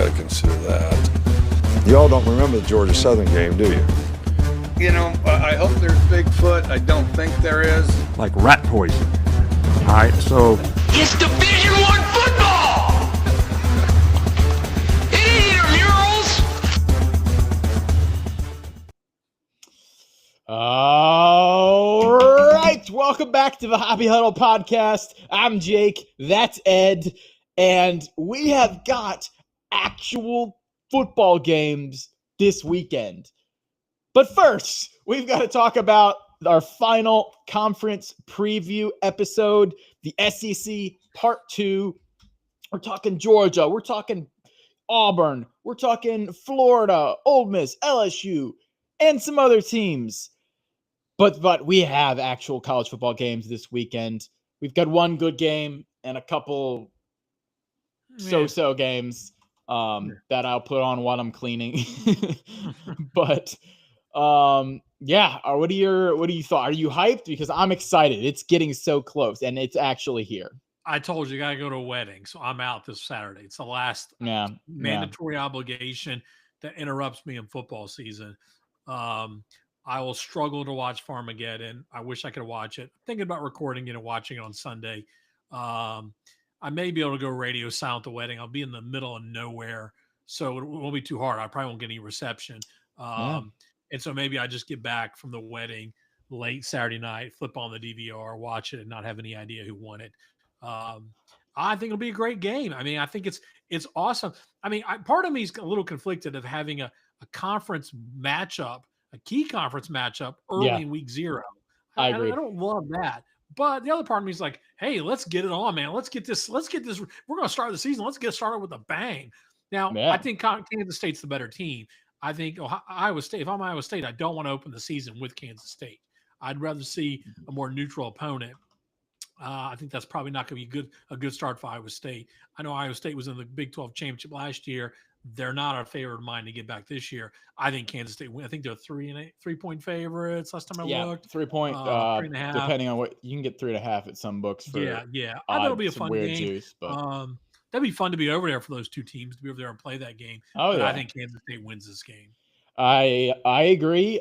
Got to consider that. You all don't remember the Georgia Southern game, do you? You know, I hope there's Bigfoot. I don't think there is. Like rat poison. All right, so it's Division I football. It ain't intramurals. All right, welcome back to the Hobby Huddle podcast. I'm Jake, that's Ed, and we have got actual football games this weekend. But first, we've got to talk about our final conference preview episode, the SEC Part 2. We're talking Georgia. We're talking Auburn. We're talking Florida, Ole Miss, LSU, and some other teams. But we have actual college football games this weekend. We've got one good game and a couple so-so games that I'll put on while I'm cleaning. But yeah, what do you thought? Are you hyped? Because I'm excited. It's getting so close, and it's actually here. I told you, I got to go to a wedding, so I'm out this Saturday. It's the last mandatory obligation that interrupts me in football season. I will struggle to watch Farmageddon. I wish I could watch it. I'm thinking about recording it and watching it on Sunday. I may be able to go radio silent at the wedding. I'll be in the middle of nowhere, so it won't be too hard. I probably won't get any reception. And so maybe I just get back from the wedding late Saturday night, flip on the DVR, watch it, and not have any idea who won it. I think it'll be a great game. I mean, I think it's awesome. I mean, part of me is a little conflicted of having a conference matchup, a key conference matchup early in week 0. I agree. I don't love that. But the other part of me is like, hey, let's get it on, man. Let's get this. We're going to start the season. Let's get started with a bang. Now, I think Kansas State's the better team. I think Iowa State, if I'm Iowa State, I don't want to open the season with Kansas State. I'd rather see a more neutral opponent. I think that's probably not going to be a good start for Iowa State. I know Iowa State was in the Big 12 championship last year. They're not a favorite of mine to get back this year. I think Kansas State. I think they're 3-point favorites. Last time I looked, 3 point. 3.5. Depending on what you can get 3.5 at some books. For yeah. I thought it'll be a fun game. Juice, but that'd be fun to be over there for those two teams to be over there and play that game. But I think Kansas State wins this game. I agree.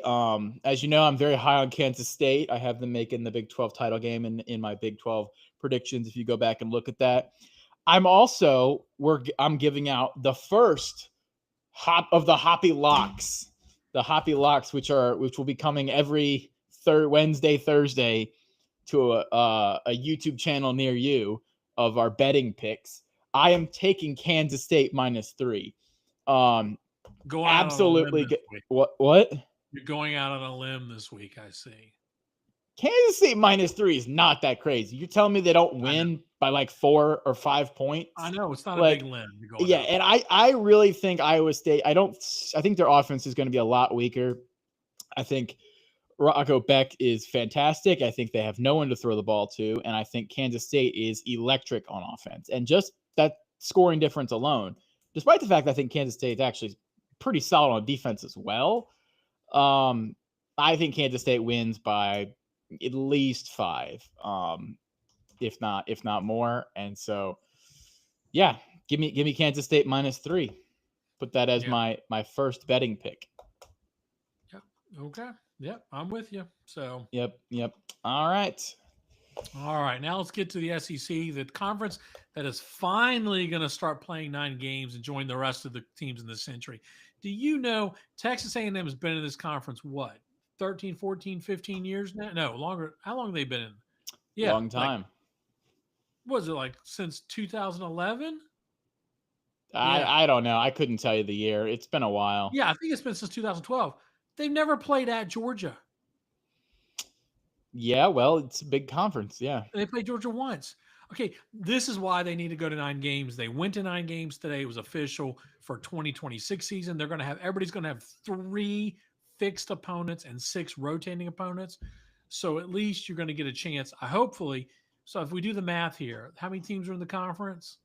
As you know, I'm very high on Kansas State. I have them making the Big 12 title game in my Big 12 predictions. If you go back and look at that, I'm giving out the first hop of the Hoppy Locks, which will be coming every Wednesday, Thursday to a YouTube channel near you of our betting picks. I am taking Kansas State -3. Go absolutely. What? You're going out on a limb this week, I see. Kansas State -3 is not that crazy. You're telling me they don't win by like 4 or 5 points? I know it's not a big limb. And I really think Iowa State. I think their offense is going to be a lot weaker. I think Rocco Beck is fantastic. I think they have no one to throw the ball to, and I think Kansas State is electric on offense. And just that scoring difference alone, despite the fact that I think Kansas State is actually pretty solid on defense as well, I think Kansas State wins by at least 5, if not more. And so, yeah, give me Kansas State -3. Put that as my first betting pick. Yeah. Okay. Yep. I'm with you. So. Yep. All right. Now let's get to the SEC, the conference that is finally going to start playing 9 games and join the rest of the teams in the century. Do you know Texas A&M has been in this conference, 13, 14, 15 years now? No, longer. How long have they been in? Yeah. Long time. Was it like since 2011? I don't know. I couldn't tell you the year. It's been a while. Yeah, I think it's been since 2012. They've never played at Georgia. Yeah, well, it's a big conference. Yeah. They played Georgia once. Okay, this is why they need to go to 9 games. They went to 9 games today. It was official for 2026 season. Everybody's going to have 3 fixed opponents and 6 rotating opponents. So at least you're going to get a chance. Hopefully. So if we do the math here, how many teams are in the conference?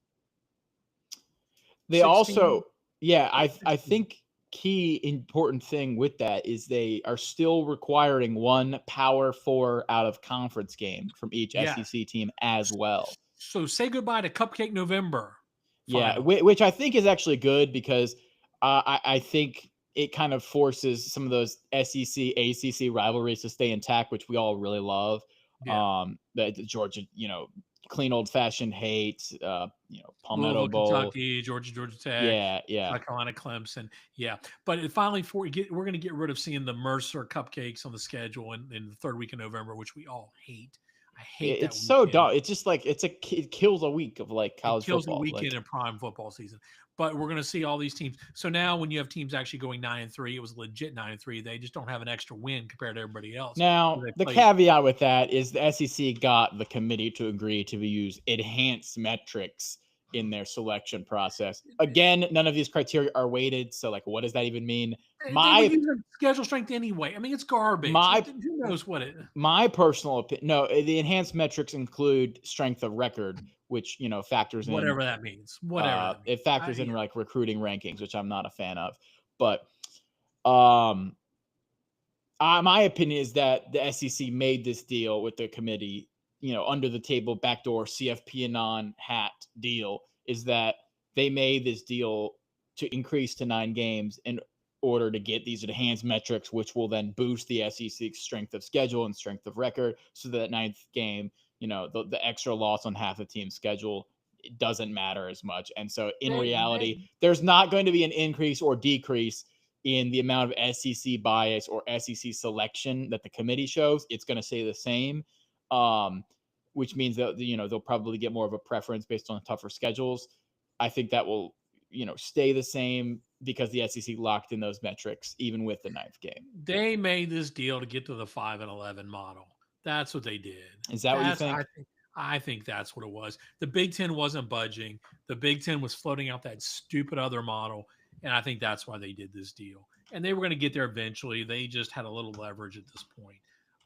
They 16? Also, I think key important thing with that is they are still requiring 1 Power 4 out of conference game from each SEC team as well. So say goodbye to Cupcake November. Yeah, which I think is actually good because I think it kind of forces some of those SEC, ACC rivalries to stay intact, which we all really love. Yeah. The Georgia, clean old fashioned hate, Palmetto Louisville, Bowl. Kentucky, Georgia Tech, Yeah. South Carolina, Clemson. Yeah. But finally, we're going to get rid of seeing the Mercer cupcakes on the schedule in the third week of November, which we all hate. I hate that. It's so dumb. It's just like it kills a week of like college football. It kills football. a weekend in prime football season. But we're going to see all these teams. So now when you have teams actually going 9-3, it was legit 9-3. They just don't have an extra win compared to everybody else. Now, the caveat with that is the SEC got the committee to agree to use enhanced metrics in their selection process. Again, none of these criteria are weighted. So, like, what does that even mean? They would use schedule strength anyway. I mean, it's garbage. Who knows what it? My personal opinion. No, the enhanced metrics include strength of record, which factors in whatever that means. Whatever it factors in like recruiting rankings, which I'm not a fan of. But my opinion is that the SEC made this deal with the committee, under the table, backdoor CFP and non-hat deal, is that they made this deal to increase to 9 games in order to get these enhanced metrics, which will then boost the SEC's strength of schedule and strength of record. So that 9th game, the extra loss on half the team's schedule, it doesn't matter as much. And so in reality, there's not going to be an increase or decrease in the amount of SEC bias or SEC selection that the committee shows. It's going to stay the same, which means that, they'll probably get more of a preference based on tougher schedules. I think that will, stay the same because the SEC locked in those metrics, even with the 9th game. They made this deal to get to the 5-11 model. That's what they did. Is that what you think? I think that's what it was. The Big Ten wasn't budging. The Big Ten was floating out that stupid other model. And I think that's why they did this deal. And they were going to get there eventually. They just had a little leverage at this point.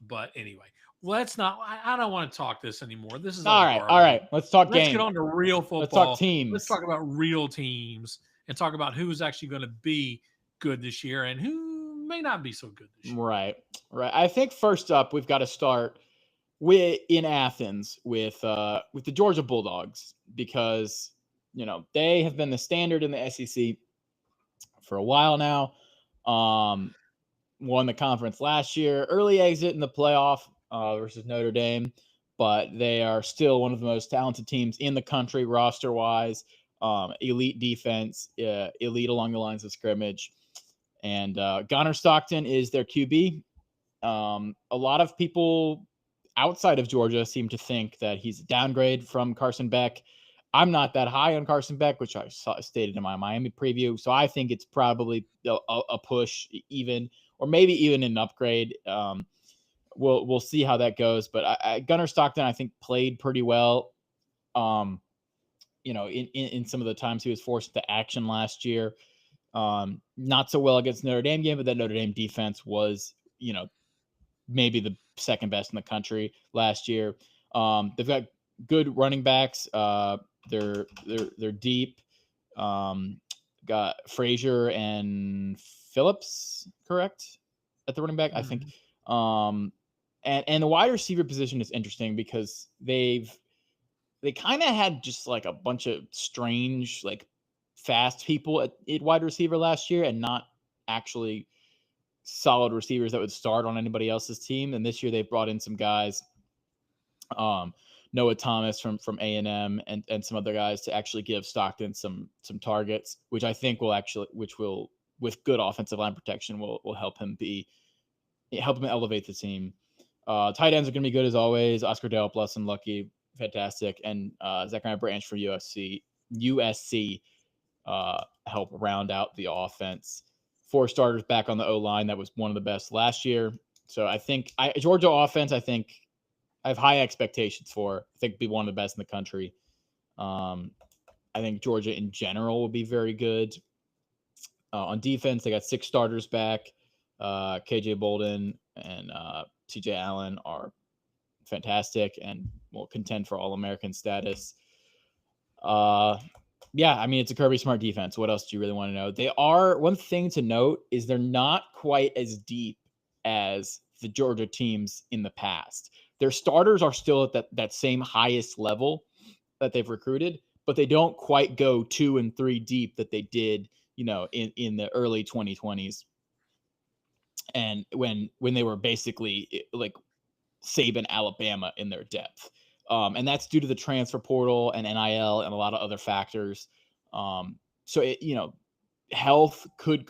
But anyway, I don't want to talk this anymore. This is all right. Let's talk Let's get on to real football. Let's talk teams. Let's talk about real teams and talk about who's actually going to be good this year and who may not be so good this year. Right. I think first up, we've got to start in Athens with the Georgia Bulldogs, because, they have been the standard in the SEC for a while now. Won the conference last year, early exit in the playoff versus Notre Dame, but they are still one of the most talented teams in the country roster wise. Elite defense, elite along the lines of scrimmage, and Gunnar Stockton is their QB. A lot of people outside of Georgia seem to think that he's a downgrade from Carson Beck. I'm not that high on Carson Beck, which I stated in my Miami preview. So I think it's probably a push, even, or maybe even an upgrade. We'll see how that goes. But Gunnar Stockton, I think, played pretty well. In some of the times he was forced into action last year. Not so well against Notre Dame game, but that Notre Dame defense was, maybe the second best in the country last year. They've got good running backs. They're deep. Got Frazier and Phillips, correct, at the running back, I think. And the wide receiver position is interesting because they kind of had just like a bunch of strange, like fast people at wide receiver last year, and not actually solid receivers that would start on anybody else's team. And this year they've brought in some guys, Noah Thomas from A&M and some other guys to actually give Stockton some targets, which I think will with good offensive line protection will help him elevate the team. Tight ends are going to be good as always. Oscar Dale, Plus and Lucky, fantastic. And Zachariah Branch for USC help round out the offense. 4 starters back on the O-line. That was one of the best last year. So I think Georgia offense, I have high expectations for. I think be one of the best in the country. I think Georgia in general will be very good. On defense, they got 6 starters back. KJ Bolden and CJ Allen are fantastic and will contend for All-American status. Yeah, I mean, it's a Kirby Smart defense. What else do you really want to know? One thing to note is they're not quite as deep as the Georgia teams in the past. Their starters are still at that same highest level that they've recruited, but they don't quite go 2 and 3 deep that they did, in the early 2020s. And when they were basically like Saban, Alabama in their depth. And that's due to the transfer portal and NIL and a lot of other factors. So health could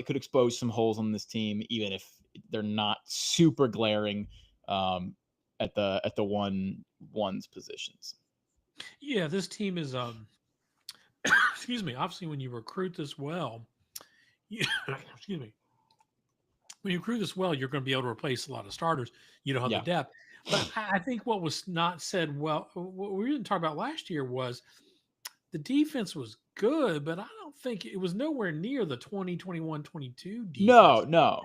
expose some holes on this team, even if they're not super glaring at the ones positions. Yeah, this team is excuse me, obviously when you recruit this well, excuse me. When you recruit this well, you're going to be able to replace a lot of starters. You don't have the depth. But I think what was not said well, what we didn't talk about last year was the defense was good, but I don't think it was nowhere near the 2021, 22 defense. No.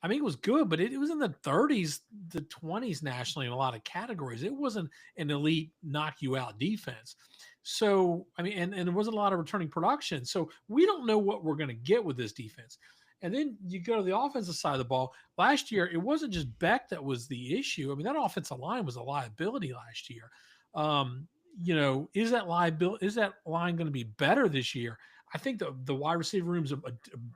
I mean, it was good, but it was in the 30s, the 20s nationally in a lot of categories. It wasn't an elite knock you out defense. So, I mean, and there wasn't a lot of returning production. So we don't know what we're going to get with this defense. And then you go to the offensive side of the ball. Last year, it wasn't just Beck that was the issue. I mean, that offensive line was a liability last year. Is that line going to be better this year? I think the wide receiver room is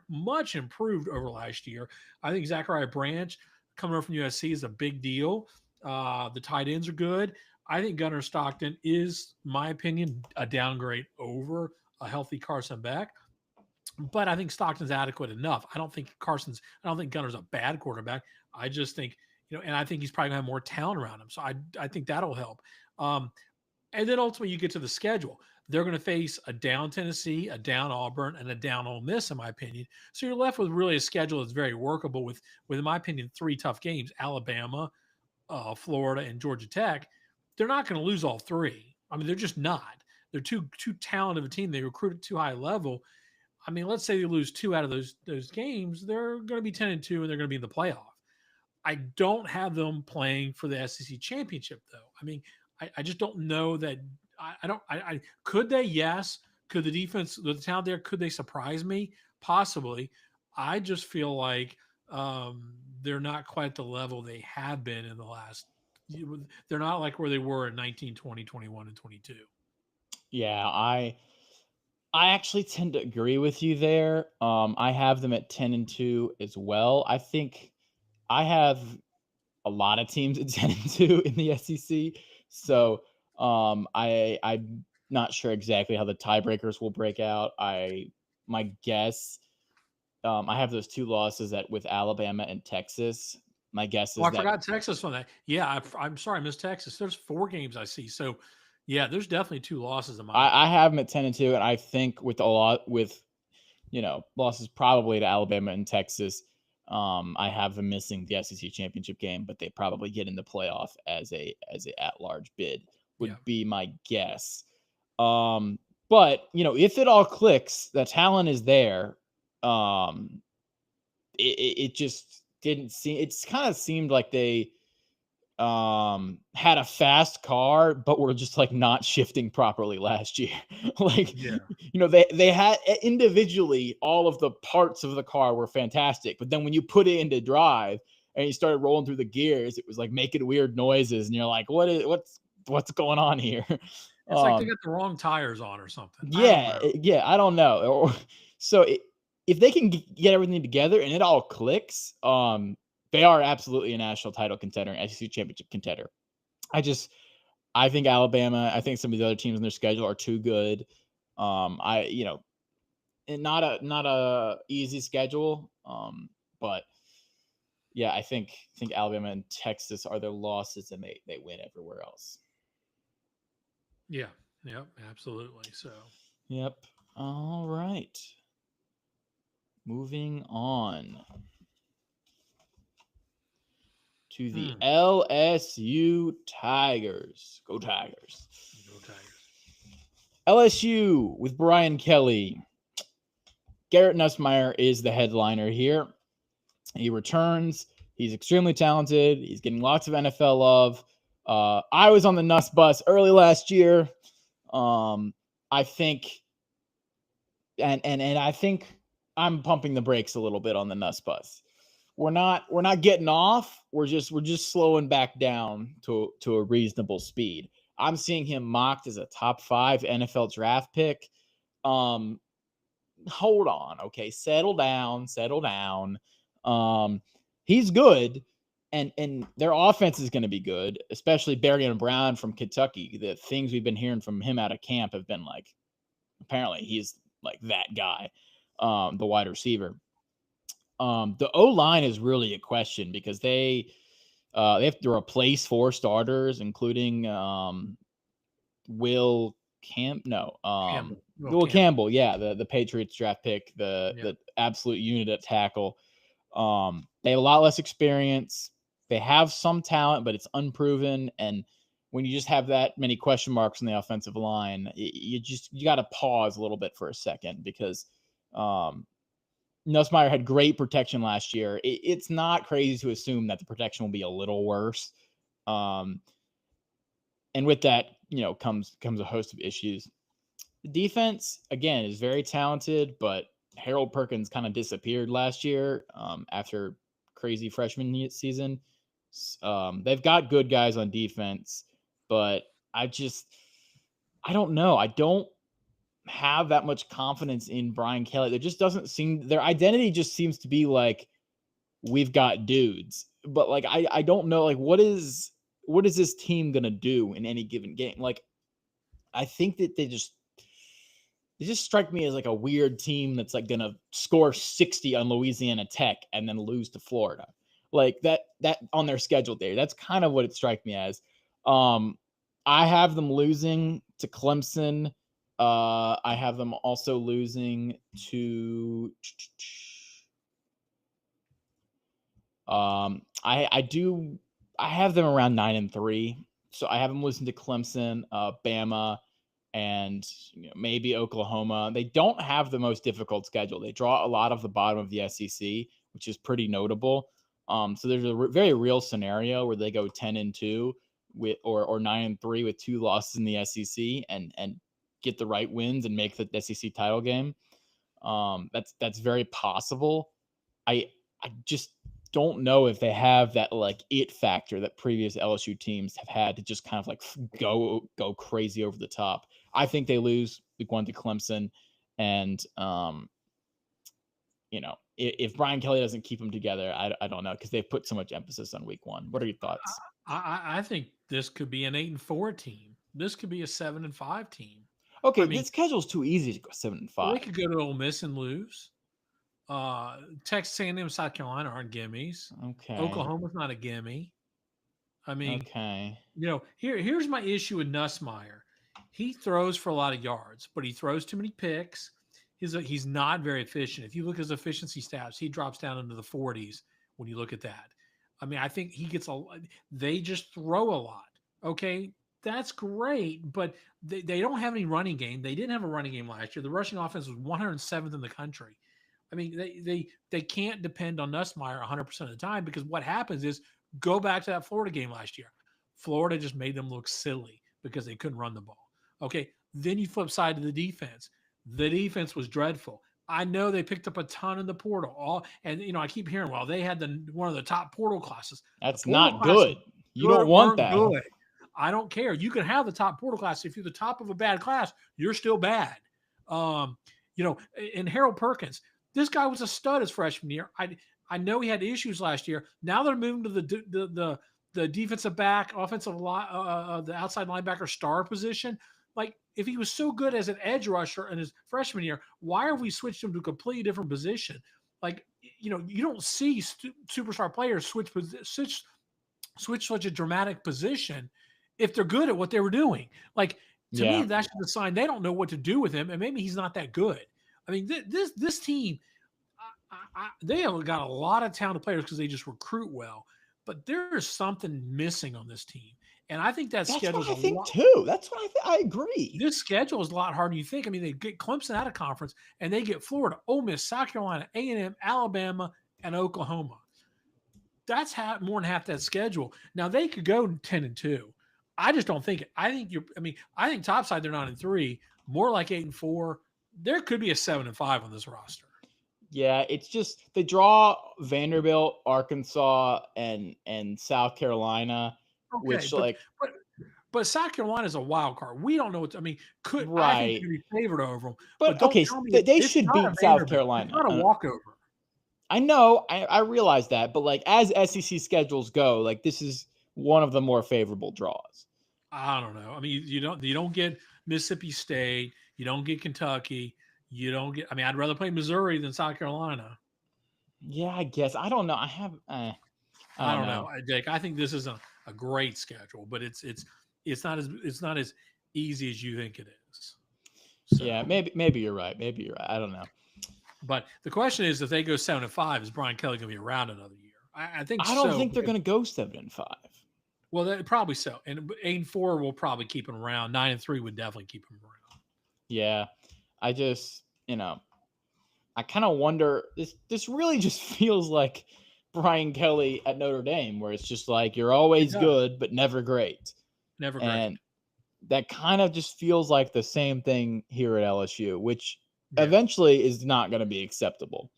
much improved over last year. I think Zachariah Branch coming over from USC is a big deal. The tight ends are good. I think Gunnar Stockton is, in my opinion, a downgrade over a healthy Carson Beck. But I think Stockton's adequate enough. I don't think Gunner's a bad quarterback. I just think, and I think he's probably going to have more talent around him. So I think that'll help. And then ultimately you get to the schedule. They're going to face a down Tennessee, a down Auburn, and a down Ole Miss, in my opinion. So you're left with really a schedule that's very workable with in my opinion, 3 tough games: Alabama, Florida, and Georgia Tech. They're not going to lose all 3. I mean, they're just not. They're too talented of a team. They recruited too high level. I mean, let's say they lose 2 out of those games, they're going to be 10-2, and they're going to be in the playoff. I don't have them playing for the SEC championship, though. I mean, I just don't know that. I could they? Yes. Could the defense, the talent there, could they surprise me? Possibly. I just feel like they're not quite at the level they have been in the last. They're not like where they were in 19, 20, 21, and 22. Yeah, I actually tend to agree with you there. I have them at 10-2 as well. I think I have a lot of teams at 10-2 in the SEC. So I'm not sure exactly how the tiebreakers will break out. My guess, I have those 2 losses with Alabama and Texas. My guess is I forgot Texas on that. Yeah, I'm sorry, I missed Texas. There's 4 games I see. So yeah, there's definitely 2 losses in my. I have them at 10-2, and I think with losses probably to Alabama and Texas, I have them missing the SEC championship game, but they probably get in the playoff as a at-large bid would be my guess. But if it all clicks, the talent is there. It just didn't seem. It's kind of seemed like they had a fast car, but were just like not shifting properly last year. They had individually all of the parts of the car were fantastic, but then when you put it into drive and you started rolling through the gears, it was like making weird noises, and you're like, what's going on here? It's like they got the wrong tires on or something. I don't know. So if they can get everything together and it all clicks, they are absolutely a national title contender, an SEC championship contender. I think Alabama, I think some of the other teams in their schedule are too good. And not a easy schedule. But yeah, I think Alabama and Texas are their losses, and they win everywhere else. Yeah. Yep. Absolutely. So. Yep. All right. Moving on to the LSU Tigers. Go Tigers. Go Tigers. LSU with Brian Kelly. Garrett Nussmeier is the headliner here. He returns. He's extremely talented. He's getting lots of NFL love. I was on the Nuss bus early last year. I think, and I think I'm pumping the brakes a little bit on the Nuss bus. We're not getting off. We're just slowing back down to a reasonable speed. I'm seeing him mocked as a top 5 NFL draft pick. Hold on. Okay. Settle down. He's good. And their offense is going to be good, especially Barry Brown from Kentucky. The things we've been hearing from him out of camp have been like, apparently he's like that guy, the wide receiver. The O-line is really a question because they have to replace 4 starters, including Will Campbell. Yeah, the Patriots draft pick, the absolute unit at tackle. They have a lot less experience. They have some talent, but it's unproven. And when you just have that many question marks on the offensive line, you got to pause a little bit for a second because Nussmeier had great protection last year. It's not crazy to assume that the protection will be a little worse. And with that, comes a host of issues. The defense, again, is very talented, but Harold Perkins kind of disappeared last year after crazy freshman season. They've got good guys on defense, but I don't know. I don't have that much confidence in Brian Kelly. There just doesn't seem, their identity just seems to be like, we've got dudes, but like, I don't know, like, what is this team going to do in any given game? Like, I think that they just strike me as like a weird team that's like going to score 60 on Louisiana Tech and then lose to Florida. Like that on their schedule there. That's kind of what it strikes me as. I have them losing to Clemson. I have them also losing to I have them around 9-3. So I have them losing to Clemson, Bama, and maybe Oklahoma. They don't have the most difficult schedule. They draw a lot of the bottom of the SEC, which is pretty notable. So there's a very real scenario where they go 10-2 with or 9-3 with 2 losses in the SEC and get the right wins and make the SEC title game. That's very possible. I just don't know if they have that like it factor that previous LSU teams have had to just kind of like go crazy over the top. I think they lose week 1 to Clemson, and if Brian Kelly doesn't keep them together, I don't know, because they've put so much emphasis on week 1. What are your thoughts? I think this could be an 8-4 team. This could be a 7-5 team. Okay, the schedule's too easy to go 7-5. They could go to Ole Miss and lose. Texas A&M and South Carolina aren't gimmies. Okay. Oklahoma's not a gimme. I mean, okay. Here's my issue with Nussmeier. He throws for a lot of yards, but he throws too many picks. He's not very efficient. If you look at his efficiency stats, he drops down into the 40s when you look at that. I mean, I think he gets they just throw a lot. Okay, that's great, but they don't have any running game. They didn't have a running game last year. The rushing offense was 107th in the country. I mean, they can't depend on Nussmeier 100% of the time, because what happens is, go back to that Florida game last year. Florida just made them look silly because they couldn't run the ball. Okay, then you flip side to the defense. The defense was dreadful. I know they picked up a ton in the portal. I keep hearing, well, they had one of the top portal classes. That's not good. You don't want that. Good. I don't care. You can have the top portal class. If you're the top of a bad class, you're still bad. And Harold Perkins, this guy was a stud his freshman year. I know he had issues last year. Now they're moving to the defensive back, offensive line, the outside linebacker star position. Like, if he was so good as an edge rusher in his freshman year, why have we switched him to a completely different position? Like, you don't see superstar players switch such a dramatic position if they're good at what they were doing. Like, to me, that's the sign they don't know what to do with him, and maybe he's not that good. I mean, this team, they have got a lot of talented players because they just recruit well, but there is something missing on this team. And I think that's schedule is a lot too. That's what I agree. This schedule is a lot harder than you think. I mean, they get Clemson out of conference, and they get Florida, Ole Miss, South Carolina, A&M, Alabama, and Oklahoma. That's more than half that schedule. Now, they could go 10-2. I just don't think it. I think topside they're 9-3, more like 8-4. There could be a 7-5 on this roster. Yeah, it's just they draw Vanderbilt, Arkansas, and South Carolina. Okay, But South Carolina is a wild card. We don't know what. I mean, I think Right. they're favored over them. But don't okay, tell me they it's should not a beat South Vanderbilt. Carolina. It's not a walkover. I know, I realize that, but like as SEC schedules go, like this is one of the more favorable draws. I don't know. I mean, you don't get Mississippi State, you don't get Kentucky, you don't get. I mean, I'd rather play Missouri than South Carolina. Yeah, I guess. I don't know. I have. I don't know, Jake. I think this is a great schedule, but it's not as easy as you think it is. So. Yeah, maybe you're right. Maybe you're right. I don't know. But the question is, if they go 7-5, is Brian Kelly going to be around another year? I don't think they're going to go 7-5. Well, probably so. And 8-4 will probably keep him around. 9-3 would definitely keep him around. Yeah, I just I kind of wonder. This really just feels like Brian Kelly at Notre Dame, where it's just like you're always good but never great. Never great. And that kind of just feels like the same thing here at LSU, which eventually is not going to be acceptable.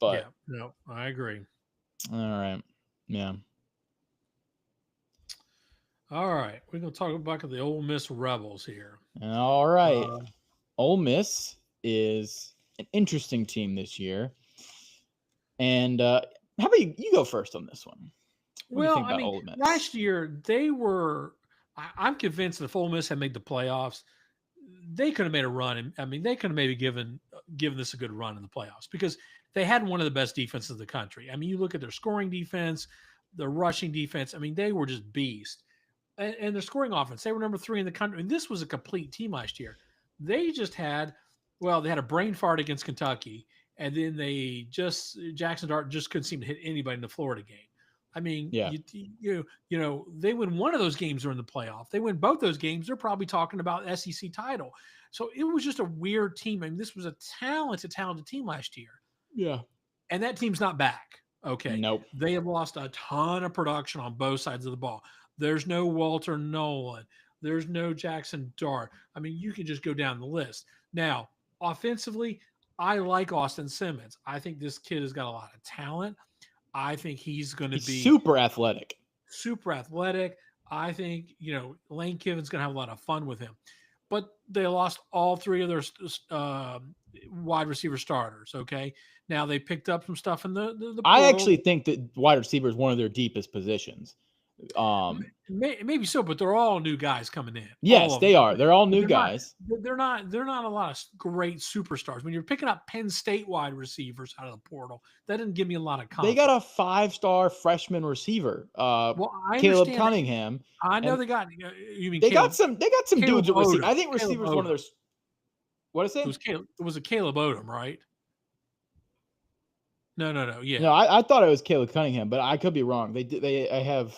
But no, I agree. All right. Yeah. All right. We're going to talk about the Ole Miss Rebels here. All right. Ole Miss is an interesting team this year. And how about you go first on this one? What do you think about Ole Miss? Last year they were I'm convinced that if Ole Miss had made the playoffs, they could have made a run. And I mean, they could have maybe given this a good run in the playoffs because they had one of the best defenses in the country. I mean, you look at their scoring defense, their rushing defense. I mean, they were just beasts. And their scoring offense, they were number 3 in the country. And this was a complete team last year. They just had, they had a brain fart against Kentucky. And then Jackson Dart just couldn't seem to hit anybody in the Florida game. I mean, they win one of those games during the playoff. They win both those games. They're probably talking about SEC title. So it was just a weird team. I mean, this was a talented team last year. Yeah. And that team's not back. Okay. Nope. They have lost a ton of production on both sides of the ball. There's no Walter Nolan. There's no Jackson Dart. I mean, you can just go down the list. Now, offensively, I like Austin Simmons. I think this kid has got a lot of talent. I think he's going to be super athletic. I think, Lane Kiffin's going to have a lot of fun with him. But they lost all 3 of their wide receiver starters, okay? Now they picked up some stuff in the portal. I actually think that wide receiver is one of their deepest positions. Maybe so, but they're all new guys coming in. Yes, they are. They're all new guys. They're not a lot of great superstars. When you're picking up Penn State wide receivers out of the portal, that didn't give me a lot of confidence. They got a 5-star freshman receiver, Caleb Cunningham. I know they got. You mean they got some dudes at receiver. I think Caleb receivers Odom. One of their. What is it? It was a Caleb Odom, right? No. Yeah. No, I thought it was Caleb Cunningham, but I could be wrong. They have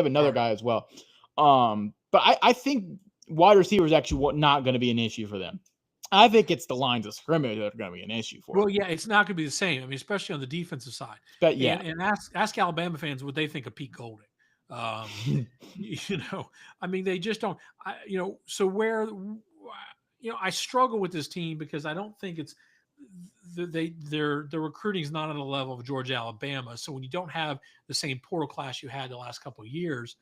another guy as well. But I think wide receiver is actually not going to be an issue for them. I think it's the lines of scrimmage that are going to be an issue for them. Well, yeah, it's not going to be the same. I mean, especially on the defensive side. But yeah, and ask Alabama fans what they think of Pete Golding. I mean, they just don't. So where, I struggle with this team because I don't think it's. Their recruiting is not on the level of Georgia, Alabama. So when you don't have the same portal class you had the last couple of years,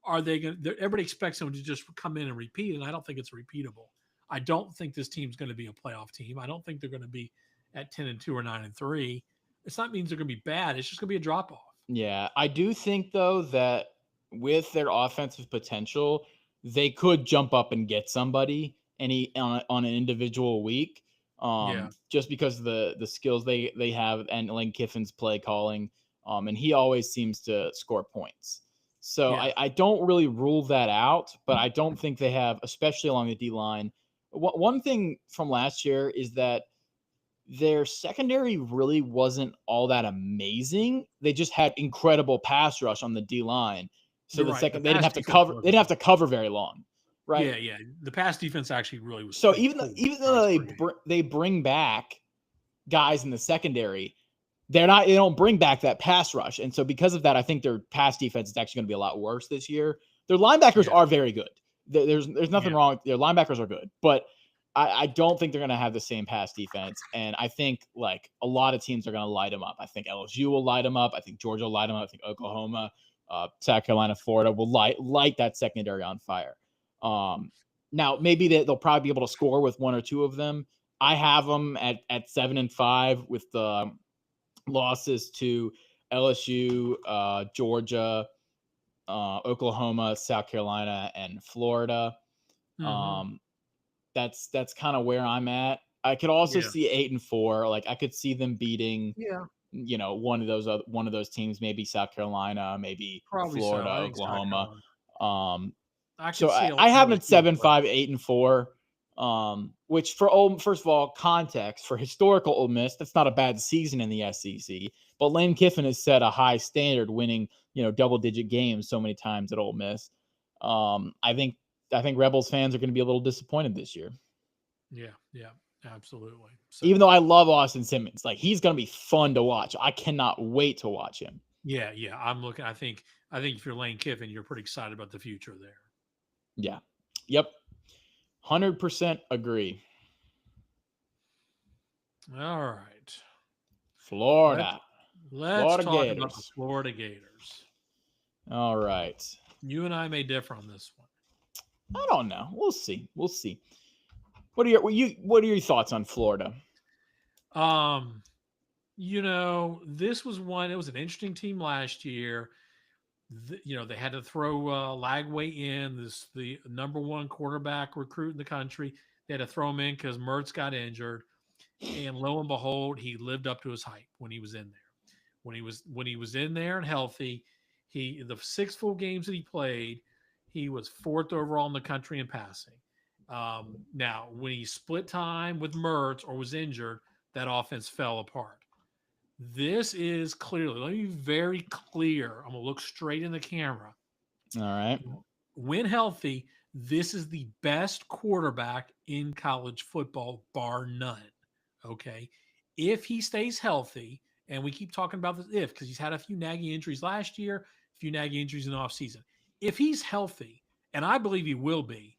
are they going to? Everybody expects them to just come in and repeat, and I don't think it's repeatable. I don't think this team's going to be a playoff team. I don't think they're going to be at 10-2 or 9-3. It's not means they're going to be bad. It's just going to be a drop off. Yeah, I do think though that with their offensive potential, they could jump up and get somebody on an individual week. Just because of the skills they have and Lane Kiffin's play calling, and he always seems to score points. So I don't really rule that out, but I don't think they have, especially along the D line. One thing from last year is that their secondary really wasn't all that amazing. They just had incredible pass rush on the D line. So they didn't have to cover. They didn't have to cover very long. Right. Yeah. The pass defense actually really was. So even though they bring back guys in the secondary, they don't bring back that pass rush, and so because of that, I think their pass defense is actually going to be a lot worse this year. Their linebackers are very good. There's nothing wrong. Their linebackers are good, but I don't think they're going to have the same pass defense. And I think like a lot of teams are going to light them up. I think LSU will light them up. I think Georgia will light them up. I think Oklahoma, South Carolina, Florida will light that secondary on fire. Now maybe they'll probably be able to score with one or two of them. I have them at 7-5 with the losses to LSU, Georgia, Oklahoma, South Carolina, and Florida. That's kind of where I'm at. I could also see 8-4. Like I could see them beating, one of those teams, maybe South Carolina, maybe Probably Florida, so. Oklahoma. I have it 7-5, 8-4. Which first of all, context for historical Ole Miss, that's not a bad season in the SEC. But Lane Kiffin has set a high standard, winning double-digit games so many times at Ole Miss. I think Rebels fans are going to be a little disappointed this year. Yeah, absolutely. So, even though I love Austin Simmons, like he's going to be fun to watch. I cannot wait to watch him. Yeah. I'm looking. I think if you're Lane Kiffin, you're pretty excited about the future there. Yeah. Yep. 100% agree. All right. Florida. Let's talk Gators. about the Florida Gators. All right. You and I may differ on this one. I don't know. We'll see. What are your thoughts on Florida? This was one. It was an interesting team last year. They had to throw Lagway in, the number one quarterback recruit in the country. They had to throw him in because Mertz got injured, and lo and behold, he lived up to his hype when he was in there. When he was in there and healthy, the 6 full games that he played, he was 4th overall in the country in passing. Now, when he split time with Mertz or was injured, that offense fell apart. This is clearly, let me be very clear. I'm going to look straight in the camera. All right. When healthy, this is the best quarterback in college football, bar none. Okay. If he stays healthy, and we keep talking about this because he's had a few nagging injuries last year, a few nagging injuries in the offseason. If he's healthy, and I believe he will be,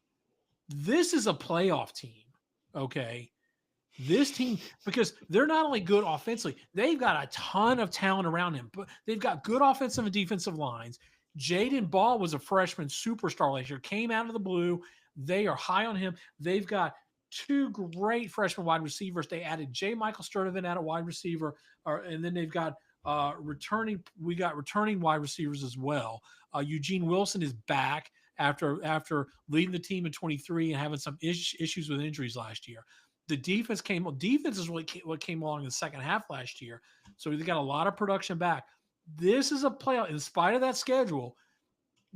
this is a playoff team. Okay. This team, because they're not only good offensively, they've got a ton of talent around him, but they've got good offensive and defensive lines. Jaden Ball was a freshman superstar last year, came out of the blue. They are high on him. They've got 2 great freshman wide receivers. They added J. Michael Sturdivant out at wide receiver, and then they've got returning wide receivers as well. Eugene Wilson is back after leading the team in 23 and having some issues with injuries last year. The defense is really what came along in the second half last year. So they got a lot of production back. This is a playoff. In spite of that schedule,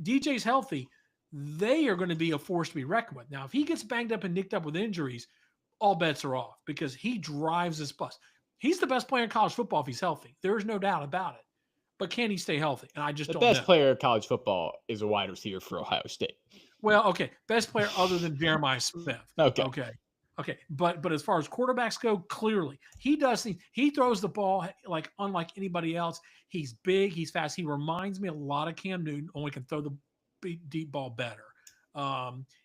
DJ's healthy. They are going to be a force to be reckoned with. Now, if he gets banged up and nicked up with injuries, all bets are off because he drives this bus. He's the best player in college football if he's healthy. There is no doubt about it. But can he stay healthy? And I just don't know. The best player in college football is a wide receiver for Ohio State. Well, okay. Best player other than Jeremiah Smith. Okay. But as far as quarterbacks go, clearly he throws the ball like unlike anybody else. He's big, he's fast. He reminds me a lot of Cam Newton, only can throw the deep ball better.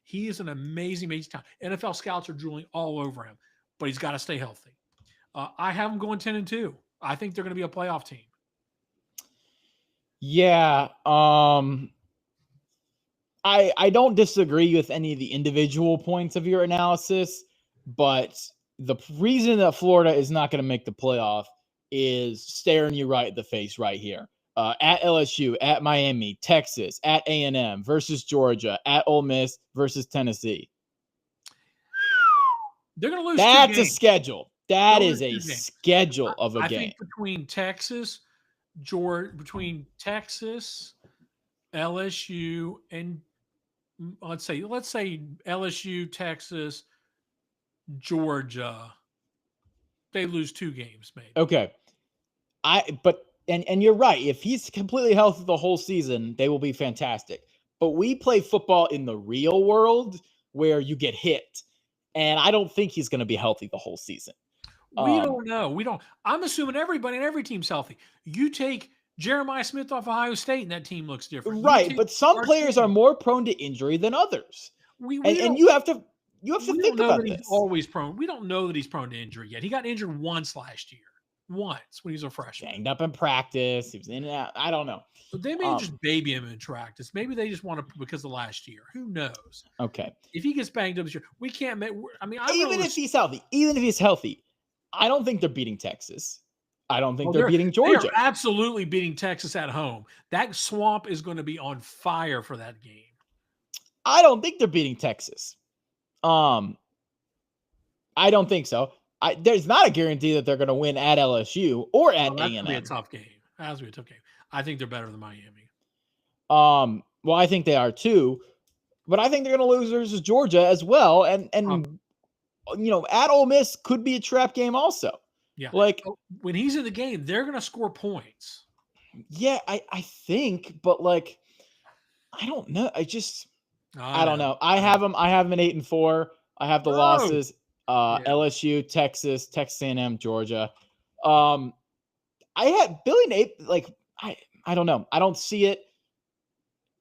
He is an amazing talent. NFL scouts are drooling all over him, but he's got to stay healthy. I have him going 10-2. I think they're going to be a playoff team. Yeah. I don't disagree with any of the individual points of your analysis, but the reason that Florida is not going to make the playoff is staring you right in the face right here. At LSU, at Miami, Texas, at A&M versus Georgia, at Ole Miss versus Tennessee. They're going to lose. That's a schedule. That is a schedule of a game. I think between Texas, LSU, and let's say LSU, Texas, Georgia, they lose 2 games maybe. Okay. And you're right. If he's completely healthy the whole season, they will be fantastic. But we play football in the real world where you get hit. And I don't think he's going to be healthy the whole season. We don't know. I'm assuming everybody and every team's healthy. You take Jeremiah Smith off Ohio State and that team looks different. Right. But some players are more prone to injury than others. And you have to think about this. He's always prone. We don't know that he's prone to injury yet. He got injured once last year. once when he was a freshman. Banged up in practice. He was in and out. I don't know. But they may just baby him in practice. Maybe they just want to because of last year. Who knows? Okay. If he gets banged up this year, we can't make. I mean, even if he's healthy, I don't think they're beating Texas. I don't think they're beating Georgia. They're absolutely beating Texas at home. That swamp is going to be on fire for that game. I don't think they're beating Texas. I don't think so. There's not a guarantee that they're going to win at LSU or at A&M. That's going to be a tough game. That's going to be a tough game. I think they're better than Miami. Well, I think they are too, but I think they're going to lose versus Georgia as well. And at Ole Miss could be a trap game also. Yeah. Like when he's in the game, they're going to score points. Yeah, I think, but like, I don't know. I don't know. I have them at 8-4. I have the losses. LSU, Texas A&M, Georgia. I had Billy Napier. Like, I don't know. I don't see it.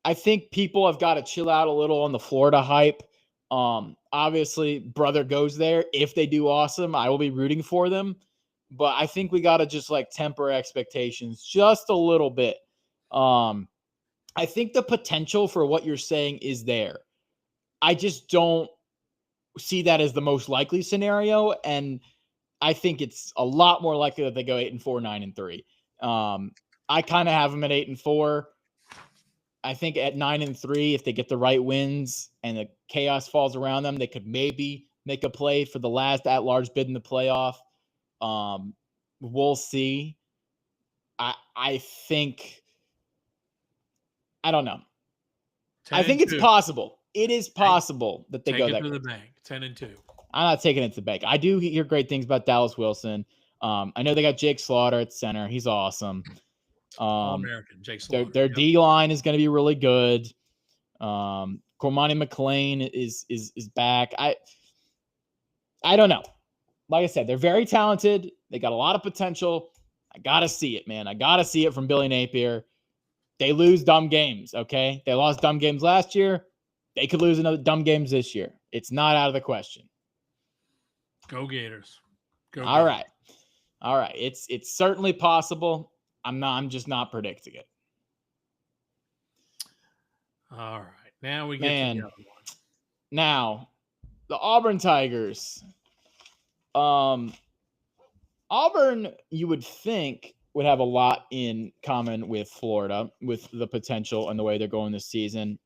I think people have got to chill out a little on the Florida hype. Obviously, brother goes there. If they do awesome, I will be rooting for them. But I think we got to just like temper expectations just a little bit. I think the potential for what you're saying is there. I just don't see that as the most likely scenario. And I think it's a lot more likely that they go 8-4, 9-3. I kind of have them at 8-4. I think at 9-3, if they get the right wins and the chaos falls around them, they could maybe make a play for the last at-large bid in the playoff. We'll see. I think, I don't know. I think it's possible. It is possible that they go there. Take it to the bank, 10-2. I'm not taking it to the bank. I do hear great things about Dallas Wilson. I know they got Jake Slaughter at center. He's awesome. All-American, Jake Slaughter. Their D-line is going to be really good. Cormani McLean is back. I don't know. Like I said, they're very talented. They got a lot of potential. I got to see it, man. I got to see it from Billy Napier. They lose dumb games, okay? They lost dumb games last year. They could lose another dumb games this year. It's not out of the question. Go Gators. Go All Gators. right. All right. It's certainly possible. I'm just not predicting it. All right. Now we get to the other one. Now, the Auburn Tigers. Auburn, you would think, would have a lot in common with Florida, with the potential and the way they're going this season.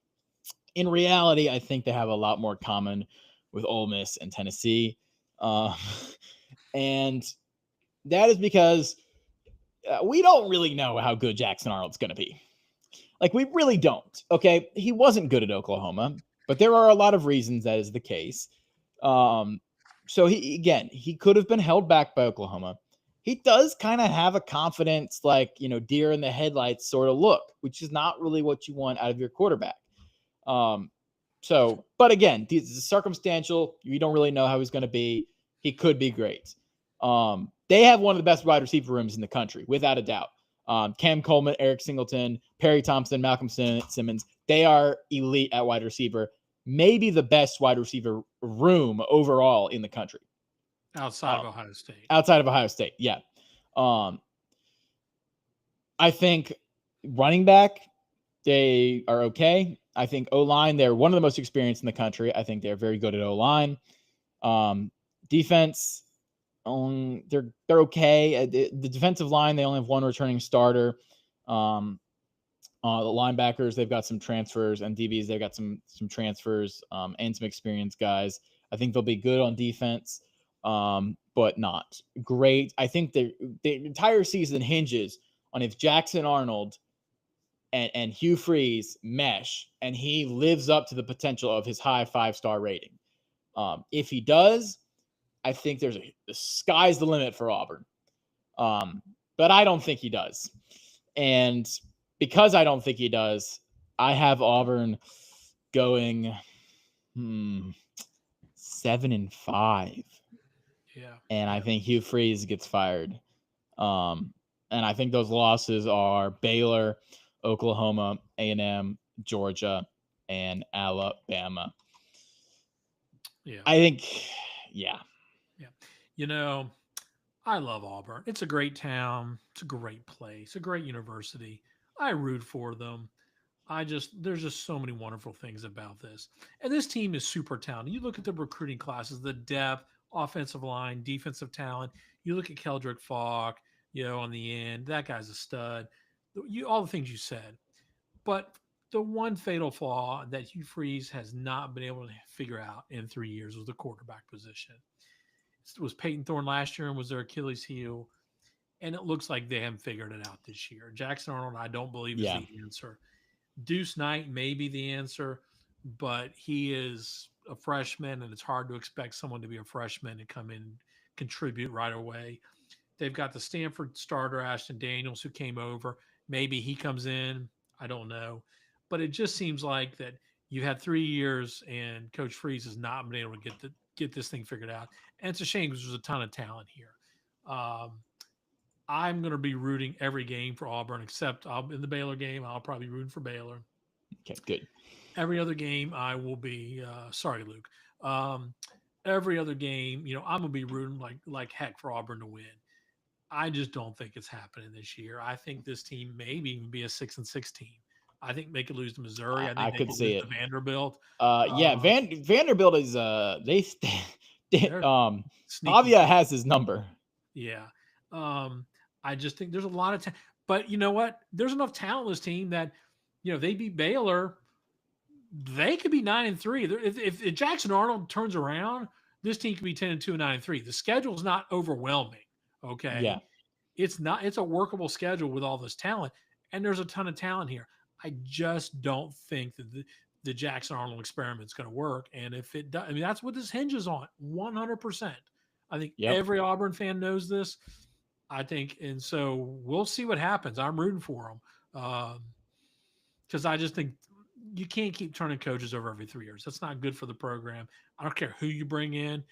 In reality, I think they have a lot more common with Ole Miss and Tennessee. And that is because we don't really know how good Jackson Arnold's going to be. Like, we really don't. Okay, he wasn't good at Oklahoma, but there are a lot of reasons that is the case. So he could have been held back by Oklahoma. He does kind of have a confidence, like, deer in the headlights sort of look, which is not really what you want out of your quarterback. But again, this is circumstantial. You don't really know how he's going to be. He could be great. They have one of the best wide receiver rooms in the country, without a doubt. Cam Coleman, Eric Singleton, Perry Thompson, Malcolm Simmons. They are elite at wide receiver. Maybe the best wide receiver room overall in the country. Outside of Ohio State. Outside of Ohio State, yeah. I think running back, they are okay. I think O-line, they're one of the most experienced in the country. I think they're very good at O-line. Defense, they're okay. The defensive line, they only have one returning starter. The linebackers, they've got some transfers, and DBs, they've got some transfers and some experienced guys. I think they'll be good on defense, but not great. I think the entire season hinges on if Jackson Arnold and Hugh Freeze mesh, and he lives up to the potential of his high 5-star rating. If he does, I think the sky's the limit for Auburn. But I don't think he does. And because I don't think he does, I have Auburn going 7-5. Yeah. And I think Hugh Freeze gets fired. And I think those losses are Baylor, Oklahoma, A&M, Georgia, and Alabama. Yeah. I think, yeah. Yeah. I love Auburn. It's a great town. It's a great place, a great university. I root for them. There's just so many wonderful things about this. And this team is super talented. You look at the recruiting classes, the depth, offensive line, defensive talent. You look at Keldrick Falk, on the end, that guy's a stud. All the things you said. But the one fatal flaw that Hugh Freeze has not been able to figure out in 3 years was the quarterback position. It was Peyton Thorne last year and was their Achilles heel. And it looks like they haven't figured it out this year. Jackson Arnold, I don't believe is the answer. Deuce Knight may be the answer, but he is a freshman, and it's hard to expect someone to be a freshman and come in and contribute right away. They've got the Stanford starter, Ashton Daniels, who came over. Maybe he comes in. I don't know. But it just seems like that you had 3 years, and Coach Freeze has not been able to get this thing figured out. And it's a shame because there's a ton of talent here. I'm going to be rooting every game for Auburn, except in the Baylor game, I'll probably be rooting for Baylor. Okay, good. Every other game, I will be sorry, Luke. Every other game, I'm going to be rooting like heck for Auburn to win. I just don't think it's happening this year. I think this team maybe even be a 6-6 team. I think they could lose to Missouri. I think they could see lose to Vanderbilt. Vanderbilt is Avia has his number. Yeah. I just think there's a lot of talent. But you know what? There's enough talent in this team that, they beat Baylor. They could be 9-3. If Jackson Arnold turns around, this team could be 10-2 and 9-3. The schedule is not overwhelming. Okay. Yeah. It's a workable schedule with all this talent. And there's a ton of talent here. I just don't think that the Jackson Arnold experiment is going to work. And if it does, that's what this hinges on 100%. I think every Auburn fan knows this. I think, and so we'll see what happens. I'm rooting for them because I just think you can't keep turning coaches over every 3 years. That's not good for the program. I don't care who you bring in.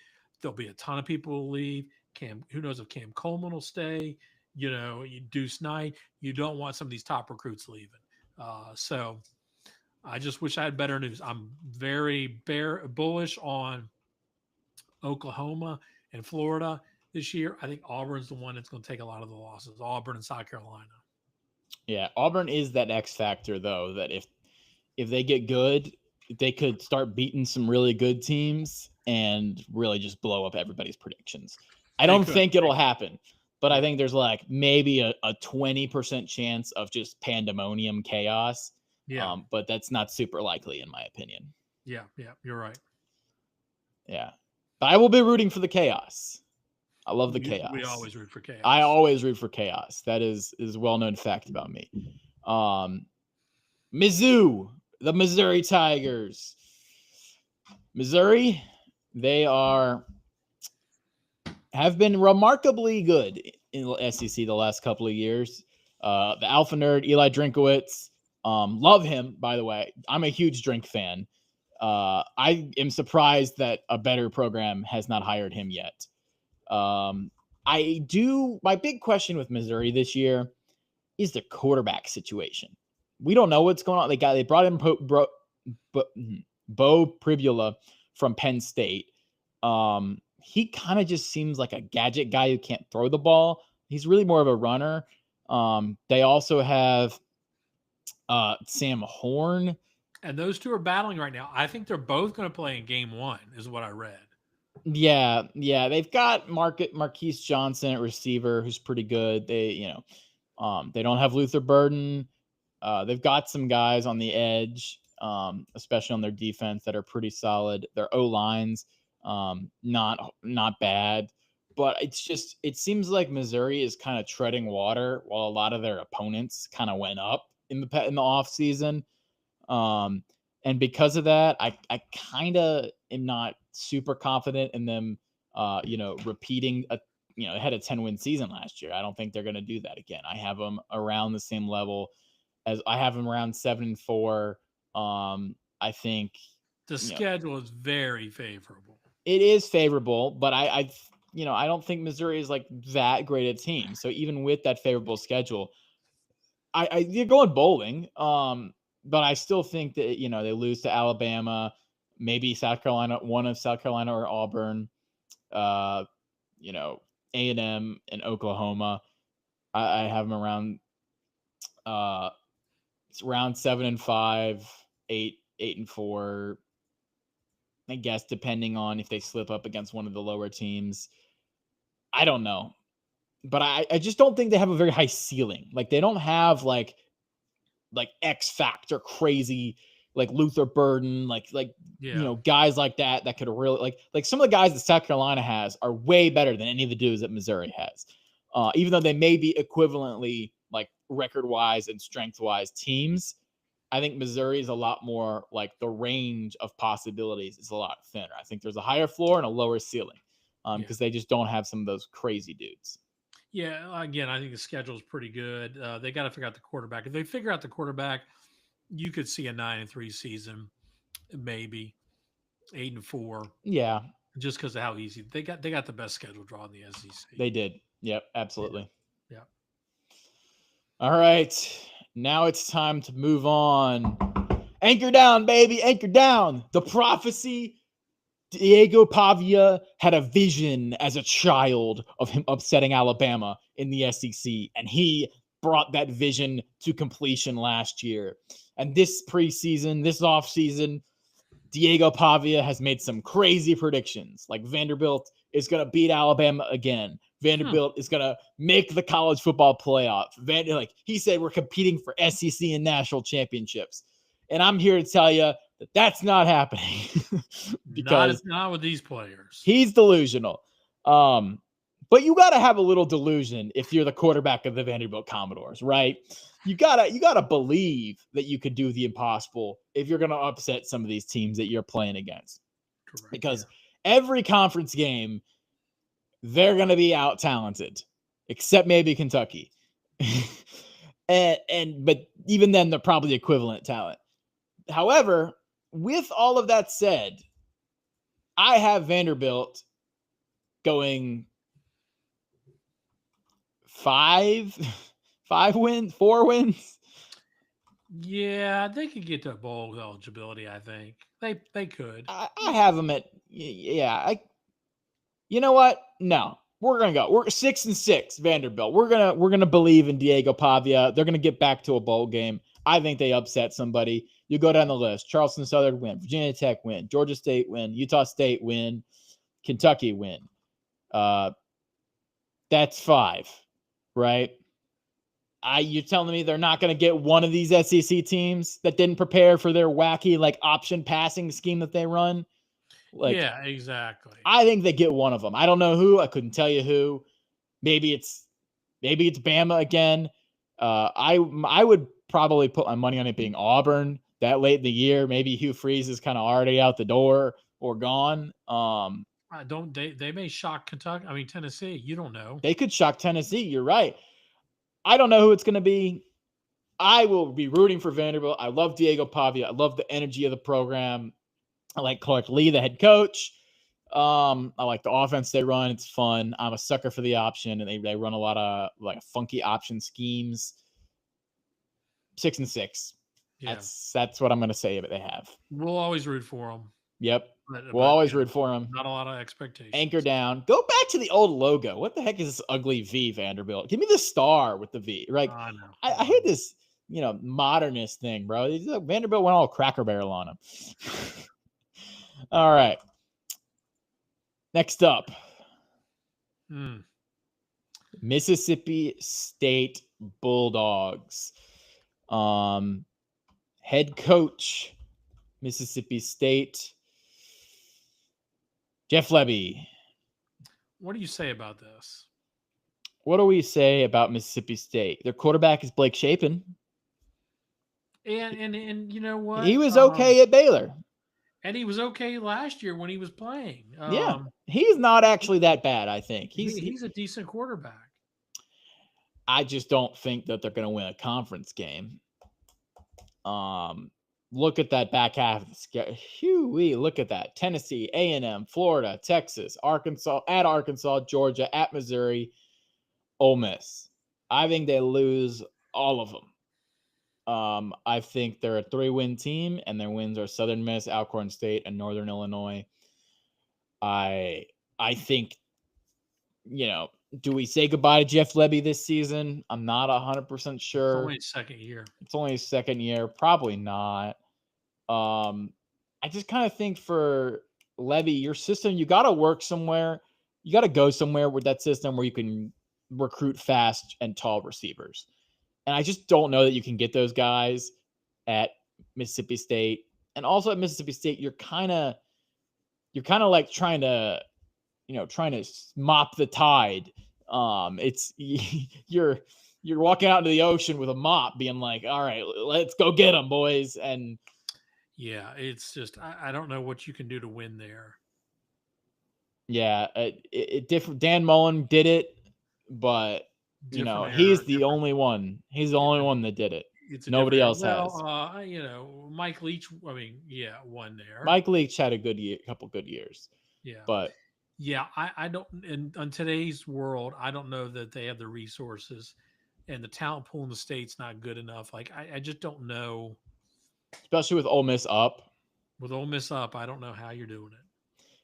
There'll be a ton of people who will leave. Who knows if Cam Coleman will stay? Deuce Knight. You don't want some of these top recruits leaving. So I just wish I had better news. I'm very bullish on Oklahoma and Florida this year. I think Auburn's the one that's going to take a lot of the losses. Auburn and South Carolina. Yeah, Auburn is that X factor, though, that if they get good, they could start beating some really good teams and really just blow up everybody's predictions. I don't think it'll happen, but I think there's like maybe a 20% chance of just pandemonium chaos. Yeah. But that's not super likely in my opinion. Yeah, you're right. Yeah. But I will be rooting for the chaos. I love the chaos. We always root for chaos. I always root for chaos. That is a well-known fact about me. Mizzou, the Missouri Tigers. Missouri, they have been remarkably good in the SEC the last couple of years. The Alpha Nerd, Eli Drinkowitz, love him, by the way. I'm a huge Drink fan. I am surprised that a better program has not hired him yet. My big question with Missouri this year is the quarterback situation. We don't know what's going on. They brought in Bo Pribula from Penn State. He kind of just seems like a gadget guy who can't throw the ball. He's really more of a runner. They also have Sam Horn. And those two are battling right now. I think they're both going to play in game 1 is what I read. Yeah. They've got Marquise Johnson at receiver, who's pretty good. They don't have Luther Burden. They've got some guys on the edge, especially on their defense, that are pretty solid. Their O-lines, not bad, but it seems like Missouri is kind of treading water while a lot of their opponents kind of went up in the off season. And because of that, I kind of am not super confident in them, repeating they had a 10-win season last year. I don't think they're going to do that again. I have them around the same level as I have them around 7-4. I think the schedule is very favorable. It is favorable, but I don't think Missouri is like that great a team. So even with that favorable schedule, you're going bowling. But I still think that, they lose to Alabama, maybe South Carolina, one of South Carolina or Auburn. A&M, and Oklahoma. I have them around it's around 7-5, 8-4. I guess depending on if they slip up against one of the lower teams. I don't know. But I just don't think they have a very high ceiling. Like they don't have like X Factor crazy, like Luther Burden, guys like that could really like some of the guys that South Carolina has are way better than any of the dudes that Missouri has. Even though they may be equivalently like record wise and strength wise teams, I think Missouri is a lot more like the range of possibilities is a lot thinner. I think there's a higher floor and a lower ceiling because they just don't have some of those crazy dudes. Yeah, again, I think the schedule is pretty good. They got to figure out the quarterback. If they figure out the quarterback, you could see a 9-3 season, maybe 8-4. Yeah, just because of how easy they got. They got the best schedule draw in the SEC. They did. Yep, absolutely. Yeah. All right, now it's time to move on. Anchor down, baby, anchor down. The prophecy. Diego Pavia had a vision as a child of him upsetting Alabama in the SEC, and he brought that vision to completion last year. And this preseason, this offseason, Diego Pavia has made some crazy predictions. Like Vanderbilt is going to beat Alabama again. Vanderbilt is going to make the college football playoff. He said we're competing for SEC and national championships. And I'm here to tell you that that's not happening because not with these players. He's delusional. But you got to have a little delusion if you're the quarterback of the Vanderbilt Commodores, right? You gotta believe that you could do the impossible if you're going to upset some of these teams that you're playing against. Correct, because every conference game, they're going to be out talented, except maybe Kentucky. But even then, they're probably equivalent talent. However, with all of that said, I have Vanderbilt going 4 wins. Yeah, they could get to bowl eligibility. I think they could. I have them at you know what? No, we're gonna go. We're 6-6 Vanderbilt. We're gonna believe in Diego Pavia. They're gonna get back to a bowl game. I think they upset somebody. You go down the list. Charleston Southern win. Virginia Tech win. Georgia State win. Utah State win. Kentucky win. That's 5, right? You're telling me they're not going to get one of these SEC teams that didn't prepare for their wacky option passing scheme that they run? Yeah, exactly. I think they get one of them. I don't know who. I couldn't tell you who. Maybe it's Bama again. I would probably put my money on it being Auburn that late in the year. Maybe Hugh Freeze is kind of already out the door or gone. They may shock Kentucky. I mean, Tennessee. You don't know. They could shock Tennessee. You're right. I don't know who it's going to be. I will be rooting for Vanderbilt. I love Diego Pavia. I love the energy of the program. I like Clark Lee, the head coach. I like the offense they run. It's fun. I'm a sucker for the option, and they run a lot of funky option schemes. 6-6. Yeah. That's what I'm going to say that they have. We'll always root for them. Yep. We'll always root for them. Not a lot of expectations. Anchor down. Go back to the old logo. What the heck is this ugly V, Vanderbilt? Give me the star with the V. I know. I hate this, modernist thing, bro. Vanderbilt went all Cracker Barrel on them. All right. Next up. Mississippi State Bulldogs. Head coach, Mississippi State, Jeff Lebby. What do you say about this? What do we say about Mississippi State? Their quarterback is Blake Shapen. And you know what? He was okay at Baylor. And he was okay last year when he was playing. He's not actually that bad, I think. He's a decent quarterback. I just don't think that they're going to win a conference game. Look at that back half of the schedule. Look at that. Tennessee, A&M, Florida, Texas, Arkansas, Georgia, at Missouri, Ole Miss. I think they lose all of them. I think they're a 3-win team, and their wins are Southern Miss, Alcorn State, and Northern Illinois. I think, Do we say goodbye to Jeff Lebby this season? I'm not 100% sure. It's only his second year. It's only his second year. Probably not. I just kind of think for Lebby, your system, you got to work somewhere. You got to go somewhere with that system where you can recruit fast and tall receivers. And I just don't know that you can get those guys at Mississippi State. And also at Mississippi State, you're kind of like trying to mop the tide. It's you're walking out into the ocean with a mop being like, all right, let's go get them, boys. And yeah, it's just, I don't know what you can do to win there. Yeah, it different. Dan Mullen did it, but he's the only one. He's the only one that did it. Nobody else has. Mike Leach. I mean, won there. Mike Leach had a good year, couple good years. Yeah, but I don't. In today's world, I don't know that they have the resources, and the talent pool in the state's not good enough. Like I just don't know. Especially with Ole Miss up. With Ole Miss up, I don't know how you're doing it.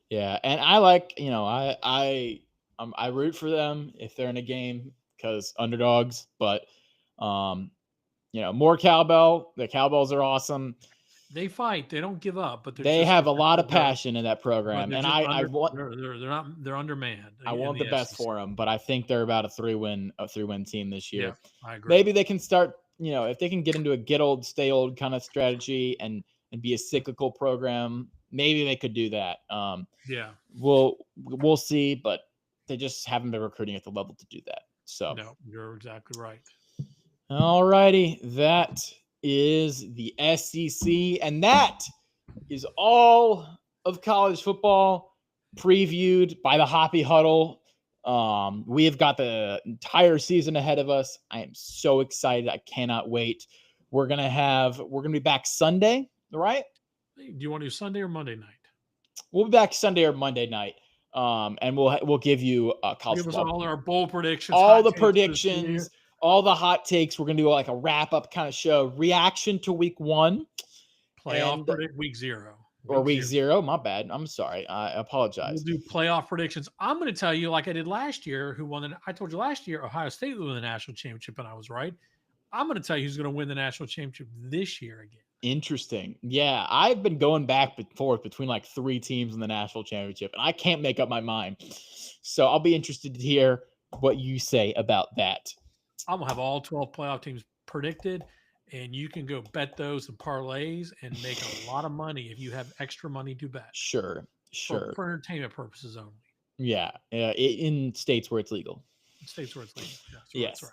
Yeah, and I like, I root for them if they're in a game because underdogs, but more cowbell. The Cowbells are awesome. They fight. They don't give up, but they have a lot of passion in that program, and they're undermanned. I want the best for them, but I think they're about a three win team this year. Yeah, I agree. Maybe they can start. If they can get into a get old, stay old kind of strategy and be a cyclical program. Maybe they could do that. We'll see, but they just haven't been recruiting at the level to do that. So no, you're exactly right. All righty, that is the SEC, and that is all of college football previewed by the Hoppy Huddle. We have got the entire season ahead of us. I am so excited. I cannot wait. We're gonna be back Sunday, right? Do you want to do Sunday or Monday night? We'll be back Sunday or Monday night, and we'll give you college give us football. all our bowl predictions, all the predictions, all the hot takes. We're gonna do like a wrap up kind of show, reaction to week 1, playoff week 0, or week 0. My bad. I'm sorry. I apologize. We'll do playoff predictions. I'm going to tell you, like I did last year, who won. I told you last year Ohio State won the national championship, and I was right. I'm going to tell you who's going to win the national championship this year again. Interesting. Yeah, I've been going back and forth between like 3 teams in the national championship, and I can't make up my mind. So I'll be interested to hear what you say about that. I'm going to have all 12 playoff teams predicted, and you can go bet those and parlays and make a lot of money if you have extra money to bet. Sure. For entertainment purposes only. Yeah, in states where it's legal. States where it's legal. Yes. That's right.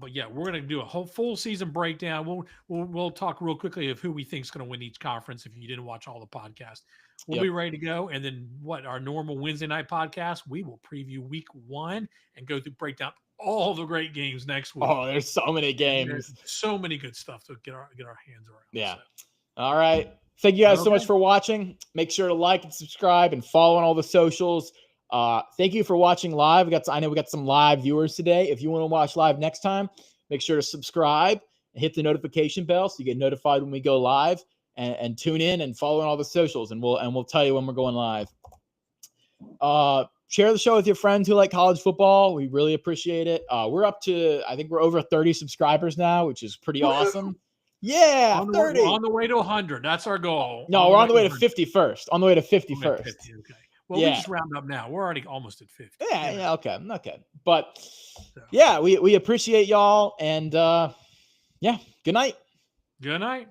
But yeah, we're going to do a whole full season breakdown. We'll talk real quickly of who we think is going to win each conference. If you didn't watch all the podcasts, we'll be ready to go. And then our normal Wednesday night podcast, we will preview week 1 and go through breakdown all the great games next week. Oh, there's so many games. There's so many good stuff to get our hands around. Yeah. So. All right. Thank you guys so much for watching. Make sure to like and subscribe and follow on all the socials. Thank you for watching live. I know we got some live viewers today. If you want to watch live next time, make sure to subscribe and hit the notification bell so you get notified when we go live, and tune in and follow on all the socials, and we'll tell you when we're going live. Share the show with your friends who like college football. We really appreciate it. We're up to, I think we're over 30 subscribers now, which is pretty awesome. Yeah, 30. On the way to 100. That's our goal. No, we're on the way to 50 first. On the way to 50 first. 50, okay. Well, we just round up now. We're already almost at 50. Yeah, okay. But yeah, we appreciate y'all, and good night. Good night.